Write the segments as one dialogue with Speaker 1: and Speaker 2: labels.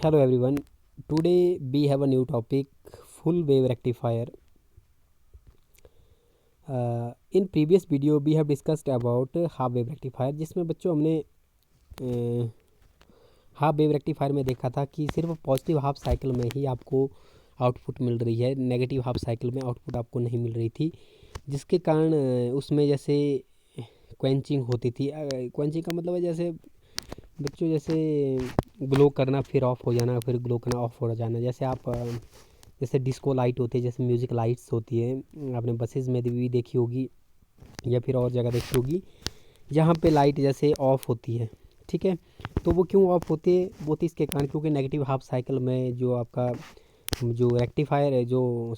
Speaker 1: Hello everyone. Today we have a new topic, full wave rectifier. In previous video we have discussed about half wave rectifier, जिसमें बच्चों हमने half wave rectifier में देखा था कि सिर्फ पॉजिटिव हाफ साइकिल में ही आपको आउटपुट मिल रही है, नेगेटिव हाफ साइकिल में आउटपुट आपको नहीं मिल रही थी, जिसके कारण उसमें जैसे क्वेंचिंग होती थी। क्वेंचिंग का मतलब है जैसे बच्चों जैसे ग्लो करना फिर ऑफ हो जाना, फिर ग्लो करना ऑफ हो जाना। जैसे आप जैसे डिस्को लाइट होती है, जैसे म्यूज़िक लाइट्स होती है, आपने बसेस में भी देखी होगी या फिर और जगह देखी होगी, जहाँ पे लाइट जैसे ऑफ होती है। ठीक है, तो वो क्यों ऑफ होती है? वो तो इसके कारण क्योंकि नेगेटिव हाफ साइकिल में जो आपका जो रेक्टिफायर है, जो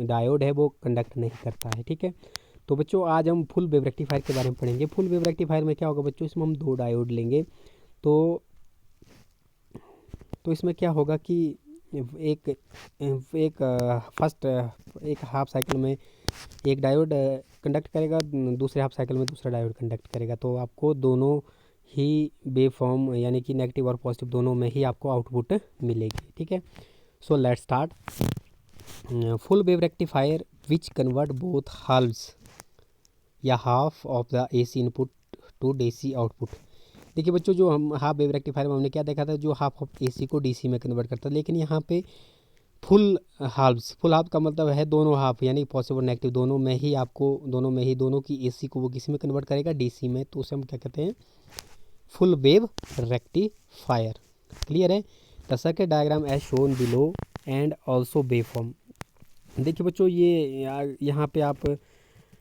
Speaker 1: डायोड है, वो कंडक्ट नहीं करता है। ठीक है, तो बच्चों आज हम फुल वेव रेक्टिफायर के बारे में पढ़ेंगे। फुल वेव रेक्टिफायर में क्या होगा बच्चों, इसमें हम 2 डायोड लेंगे। तो इसमें क्या होगा कि एक एक फर्स्ट एक हाफ साइकिल में एक डायोड कंडक्ट करेगा, दूसरे हाफ साइकिल में दूसरा डायोड कंडक्ट करेगा। तो आपको दोनों ही वेव फॉर्म यानी कि नेगेटिव और पॉजिटिव दोनों में ही आपको आउटपुट मिलेगी। ठीक है, so let's start. Full wave rectifier which convert both halves या half of the AC input to DC output. देखिए बच्चों, जो हम हाफ वेव रेक्टिफायर में हमने क्या देखा था, जो हाफ ऑफ एसी को डीसी में कन्वर्ट करता है, लेकिन यहाँ पे फुल हाफ का मतलब है दोनों हाफ यानी पॉजिटिव और नेगेटिव दोनों में ही आपको दोनों की एसी को वो किसी में कन्वर्ट करेगा, डीसी में। तो उसे हम क्या कहते हैं, फुल वेव रेक्टिफायर। क्लियर है? The circuit diagram as shown below and also wave form. देखिए बच्चों, ये यहाँ पे आप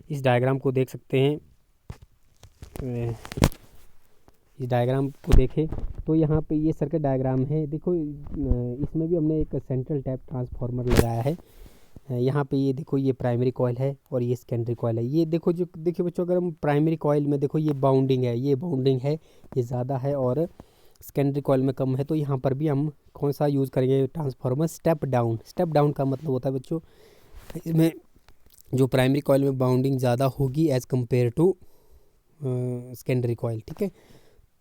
Speaker 1: इस डायग्राम को देख सकते हैं। इस डायग्राम को देखें तो यहाँ पे ये सर्किट डायग्राम है। देखो, इसमें भी हमने एक सेंट्रल टैप ट्रांसफार्मर लगाया है। यहाँ पे ये देखो, ये प्राइमरी कॉइल है और ये सेकेंडरी कॉइल है। ये देखो, जो देखिए बच्चों, अगर हम प्राइमरी कॉइल में देखो, ये बाउंडिंग है, ये ज़्यादा है और सेकेंडरी कॉइल में कम है। तो यहाँ पर भी हम कौन सा यूज़ करेंगे, transformer step down. Step down का मतलब होता है बच्चों, इसमें जो प्राइमरी कॉइल में बाउंडिंग ज़्यादा होगी as compare to secondary coil. ठीक है,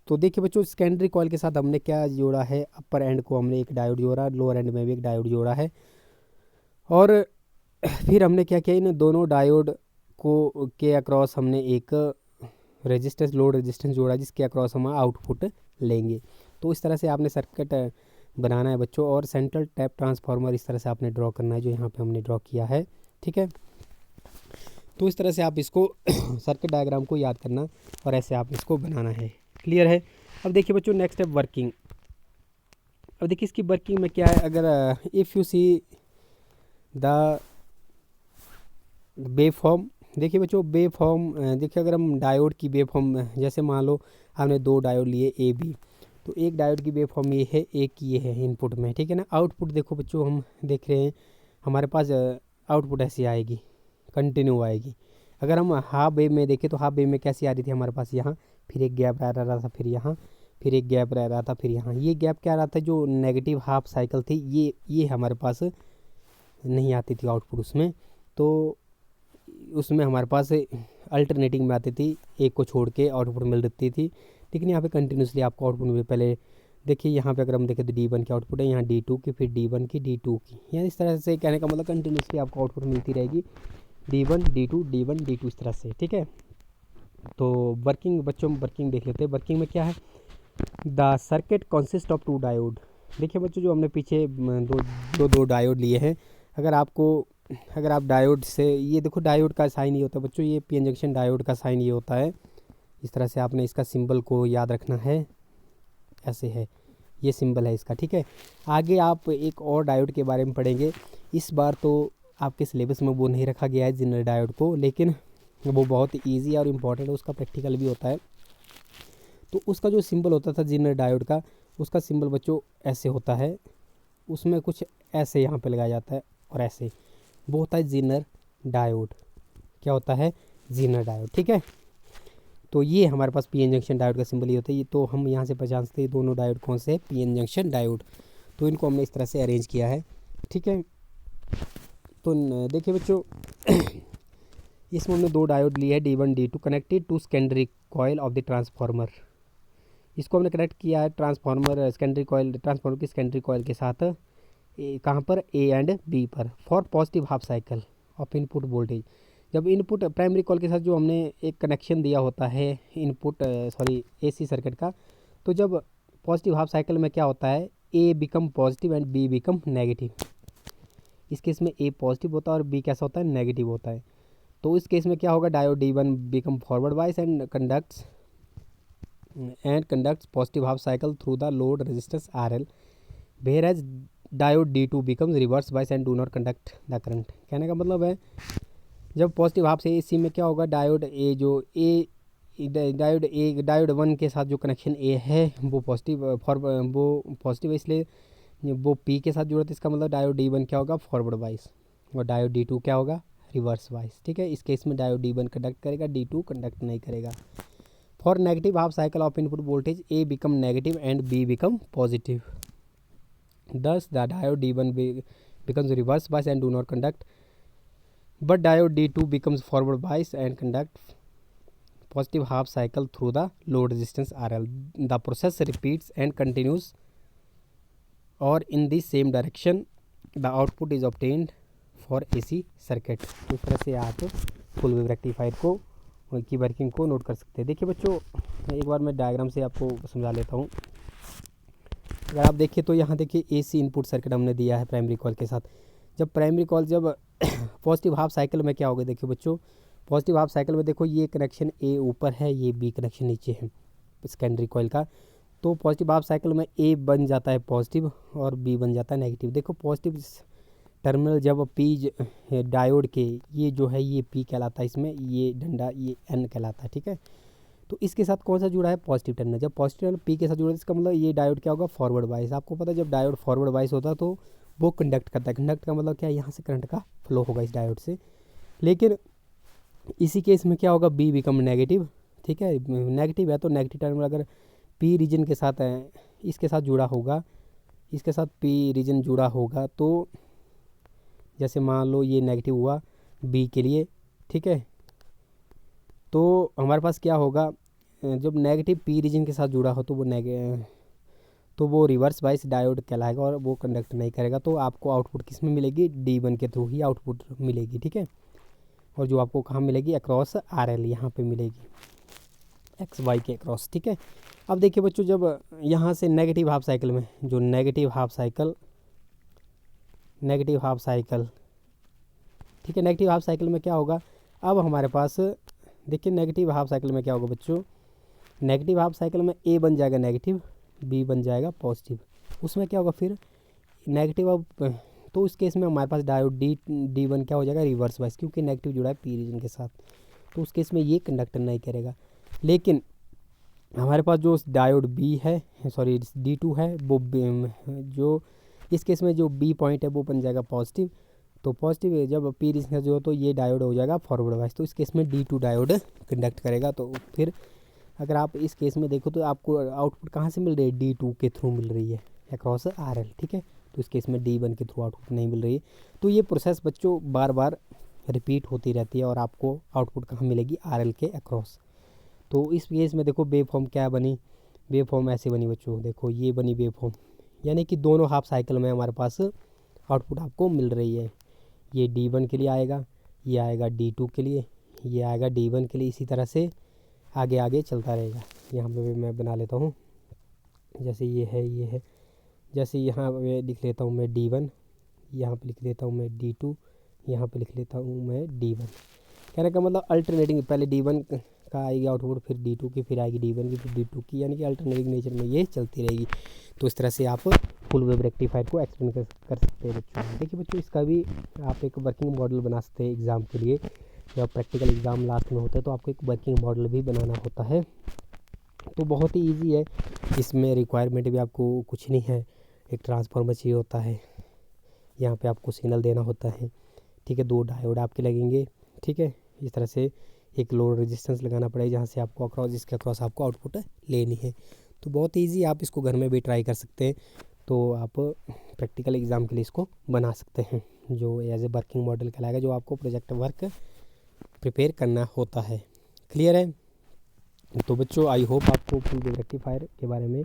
Speaker 1: तो देखिए बच्चों, सेकेंडरी कॉइल के साथ हमने क्या जोड़ा है, अपर एंड को हमने एक डायोड जोड़ा, लोअर एंड में भी एक डायोड जोड़ा है। और फिर हमने क्या किया, इन दोनों डायोड को के अक्रॉस हमने एक रेजिस्टेंस, लोड रेजिस्टेंस जोड़ा, जिसके अक्रॉस हम आउटपुट लेंगे। तो इस तरह से आपने सर्किट बनाना है बच्चों, और सेंट्रल टैप ट्रांसफार्मर इस तरह से आपने ड्रॉ करना है, जो यहाँ पे हमने ड्रॉ किया है। ठीक है, तो इस तरह से आप इसको सर्किट डायग्राम को याद करना और ऐसे आप इसको बनाना है। क्लियर है? अब देखिए बच्चों, नेक्स्ट है वर्किंग। अब देखिए इसकी वर्किंग में क्या है, अगर if you see the wave form. देखिए बच्चों, वेव फॉर्म देखिए, अगर हम डायोड की वेव फॉर्म, जैसे मान लो हमने 2 डायोड लिए ए बी, तो एक डायोड की वेव फॉर्म ये है, एक ये है इनपुट में। ठीक है ना, आउटपुट देखो बच्चों, हम देख रहे हैं हमारे पास आउटपुट ऐसी आएगी, कंटिन्यू आएगी। अगर हम हाफ वेव में देखें तो हाफ वेव में कैसी आ रही थी हमारे पास, यहाँ फिर एक गैप रह रहा था, फिर यहाँ फिर एक गैप रह रहा था, फिर यहाँ ये गैप क्या रहा था, जो नेगेटिव हाफ साइकिल थी, ये हमारे पास नहीं आती थी आउटपुट उसमें। तो उसमें हमारे पास अल्टरनेटिंग में आती थी, एक को छोड़ के आउटपुट मिल जाती थी। लेकिन यहाँ पे कंटिन्यूसली आपको आउटपुट मिले। पहले देखिए यहाँ पे अगर हम देखें तो D1 की आउटपुट है, यहाँ D2 की, फिर D1 की, D2 की। यहाँ इस तरह से कहने का मतलब कंटिन्यूसली आपको आउटपुट मिलती रहेगी, D1 D2 D1 D2 इस तरह से। ठीक है, तो वर्किंग बच्चों, वर्किंग देख लेते हैं। वर्किंग में क्या है, the circuit consist of 2 diode. देखिए बच्चों, जो हमने पीछे दो डायोड लिए हैं, अगर आप डायोड से, ये देखो डायोड का साइन ये होता है बच्चों, ये पीएन जंक्शन डायोड का साइन ये होता है। इस तरह से आपने इसका सिंबल को याद रखना है, ऐसे है, ये सिंबल है इसका। ठीक है, आगे आप एक और डायोड के बारे में पढ़ेंगे। इस बार तो आपके सिलेबस में वो नहीं रखा गया है जिनर डायोड को, लेकिन वो बहुत ईजी और इम्पॉर्टेंट है, उसका प्रैक्टिकल भी होता है। तो उसका जो सिंबल होता था जिनर डायोड का, उसका सिंबल बच्चों ऐसे होता है, उसमें कुछ ऐसे यहाँ पे लगाया जाता है और ऐसे, वो होता है जिनर डायोड। क्या होता है? Zener diode. ठीक है, तो ये हमारे पास पीएन जंक्शन डायोड का सिंबल ही होता है। ये तो हम यहाँ से पहचान सकते हैं दोनों डायोड कौन से हैं, पीएन जंक्शन डायोड। तो इनको हमने इस तरह से अरेंज किया है। ठीक है, तो देखिए बच्चों, इसमें हमने 2 डायोड लिए हैं, D1 D2 connected to secondary coil of the transformer. इसको हमने कनेक्ट किया है ट्रांसफार्मर सेकेंडरी कॉइल, ट्रांसफार्मर की सेकेंडरी कॉइल के साथ कहाँ पर, ए एंड बी पर, for positive half cycle of input voltage. जब इनपुट प्राइमरी कॉइल के साथ जो हमने एक कनेक्शन दिया होता है इनपुट एसी सर्किट का, तो जब पॉजिटिव हाफ साइकिल में क्या होता है, A become positive and B become negative. इस केस में ए पॉजिटिव होता है और बी कैसा होता है, नेगेटिव होता है। तो इस केस में क्या होगा, diode D1 become forward bias and conducts positive half cycle through the load resistance RL, whereas diode D2 becomes reverse bias and do not conduct the current. कहने का मतलब है जब पॉजिटिव हाफ से इसी में क्या होगा, डायोड डायोड 1 के साथ जो कनेक्शन ए है वो पॉजिटिव है, इसलिए वो पी के साथ जुड़ा, तो इसका मतलब डायोड D1 क्या होगा, फॉरवर्ड वाइस, और डायोड D2 क्या होगा, रिवर्स वाइस। ठीक है, इस केस में डायोड D1 कंडक्ट करेगा, D2 कंडक्ट नहीं करेगा। For negative half cycle of input voltage A become negative and B become positive, thus the diode D1 becomes reverse bias and do not conduct, but diode D2 becomes forward bias and conduct positive half cycle through the load resistance RL. The process repeats and continues or in the same direction. The output is obtained for AC circuit. तो इस तरह से आप full wave rectifier को की working को note कर सकते हैं। देखिए बच्चों, एक बार मैं डायग्राम से आपको समझा लेता हूँ। अगर आप देखिए तो यहाँ देखिए AC इनपुट सर्किट हमने दिया है प्राइमरी कॉइल के साथ। जब प्राइमरी कॉइल जब पॉजिटिव हाफ साइकिल में क्या होगा, देखिए बच्चों, पॉजिटिव हाफ साइकिल में देखो ये कनेक्शन A ऊपर है, ये B कनेक्शन नीचे है सेकेंडरी कॉइल का। तो पॉजिटिव हाफ साइकिल में A बन जाता है पॉजिटिव और B बन जाता है नेगेटिव। देखो पॉजिटिव टर्मिनल जब P डायोड के, ये जो है ये P कहलाता है, इसमें ये डंडा ये N कहलाता है। ठीक है, तो इसके साथ कौन सा जुड़ा है, पॉजिटिव टर्मिनल। जब पॉजिटिव टर्मिनल पी के साथ जुड़ा है, इसका मतलब ये डायोड क्या होगा, फॉरवर्ड वाइस। आपको पता है जब डायोड फॉरवर्ड वाइस होता है तो वो कंडक्ट करता है। कंडक्ट का मतलब क्या है, यहाँ से करंट का फ्लो होगा इस डायोड से। लेकिन इसी केस में क्या होगा, बी बिकम नेगेटिव। ठीक है, नेगेटिव है तो नेगेटिव टर्मिनल अगर पी रीजन के साथ है, इसके साथ जुड़ा होगा, इसके साथ पी रीजन जुड़ा होगा, तो जैसे मान लो ये नेगेटिव हुआ बी के लिए। ठीक है, तो हमारे पास क्या होगा, जब नेगेटिव पी रीजन के साथ जुड़ा हो तो वो रिवर्स बाइस डायोड कहलाएगा और वो कंडक्ट नहीं करेगा। तो आपको आउटपुट किस में मिलेगी, D1 के थ्रू ही आउटपुट मिलेगी। ठीक है, और जो आपको कहाँ मिलेगी, अक्रॉस RL यहाँ पे मिलेगी, XY के अक्रॉस। ठीक है, अब देखिए बच्चों, जब यहाँ से नेगेटिव हाफ साइकिल में जो नेगेटिव हाफ साइकिल, ठीक है, नेगेटिव हाफ साइकिल में क्या होगा, अब हमारे पास देखिए नेगेटिव हाफ साइकिल में क्या होगा बच्चों, नेगेटिव हाफ साइकिल में A बन जाएगा नेगेटिव, B बन जाएगा पॉजिटिव। उसमें क्या होगा फिर नेगेटिव, अब तो उस केस में हमारे पास डायोड D1 क्या हो जाएगा, रिवर्स बाइस, क्योंकि नेगेटिव जुड़ा है पी रीजन के साथ। तो उस केस में ये कंडक्टर नहीं करेगा। लेकिन हमारे पास जो डायोड D2 है, वो जो इस केस में जो B पॉइंट है वो बन जाएगा पॉजिटिव। तो पॉजिटिव जब पी रीजन जो, तो ये डायोड हो जाएगा फॉरवर्ड वाइस। तो इस केस में D2 डायोड कंडक्ट करेगा। तो फिर अगर आप इस केस में देखो तो आपको आउटपुट कहाँ से मिल रही है, D2 के थ्रू मिल रही है अक्रॉस RL। ठीक है, तो इस केस में D1 के थ्रू आउटपुट नहीं मिल रही है। तो ये प्रोसेस बच्चों बार बार रिपीट होती रहती है और आपको आउटपुट कहाँ मिलेगी, RL के अक्रॉस। तो इस केस में देखो वेव फॉर्म क्या बनी, वेव फॉर्म ऐसे बनी बच्चों, देखो ये बनी वेव फॉर्म, यानी कि दोनों हाफ साइकिल में हमारे पास आउटपुट आपको मिल रही है। ये D1 के लिए आएगा, ये आएगा D2 के लिए, ये आएगा D1 के लिए, इसी तरह से आगे आगे चलता रहेगा। यहाँ पे मैं बना लेता हूँ, जैसे ये है, जैसे यहाँ पे लिख लेता हूँ मैं D1, यहाँ पे लिख लेता हूँ मैं D2, यहाँ पे लिख लेता हूँ मैं D1। कहने का मतलब अल्टरनेटिंग, पहले D1 का आएगी आउटपुट, फिर D2 की, फिर आएगी D1 की, फिर D2 की, यानी कि अल्टरनेटिंग नेचर में ये चलती रहेगी। तो इस तरह से आप फुल वेव रेक्टिफायर को एक्सप्लेन कर सकते हैं बच्चों। देखिए बच्चों, इसका भी आप एक वर्किंग मॉडल बना सकते हैं एग्ज़ाम के लिए। जब प्रैक्टिकल एग्ज़ाम लास्ट में होता है तो आपको एक वर्किंग मॉडल भी बनाना होता है। तो बहुत ही ईजी है, इसमें रिक्वायरमेंट भी आपको कुछ नहीं है, एक ट्रांसफार्मर चाहिए होता है, यहाँ पे आपको सिग्नल देना होता है। ठीक है, 2 डायोड आपके लगेंगे। ठीक है, इस तरह से एक लोड रेजिस्टेंस लगाना पड़ेगा जहाँ से आपको अक्रॉस, जिसके अक्रॉस आपको आउटपुट लेनी है। तो बहुत ईजी, आप इसको घर में भी ट्राई कर सकते हैं। तो आप प्रैक्टिकल एग्ज़ाम के लिए इसको बना सकते हैं, जो एज ए वर्किंग मॉडल कहलाएगा, जो आपको प्रोजेक्ट वर्क प्रिपेयर करना होता है। क्लियर है। तो बच्चों आई होप आपको फुल वेव रेक्टिफायर के बारे में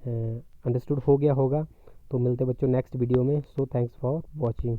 Speaker 1: अंडरस्टूड हो गया होगा। तो मिलते बच्चों नेक्स्ट वीडियो में। So thanks for watching.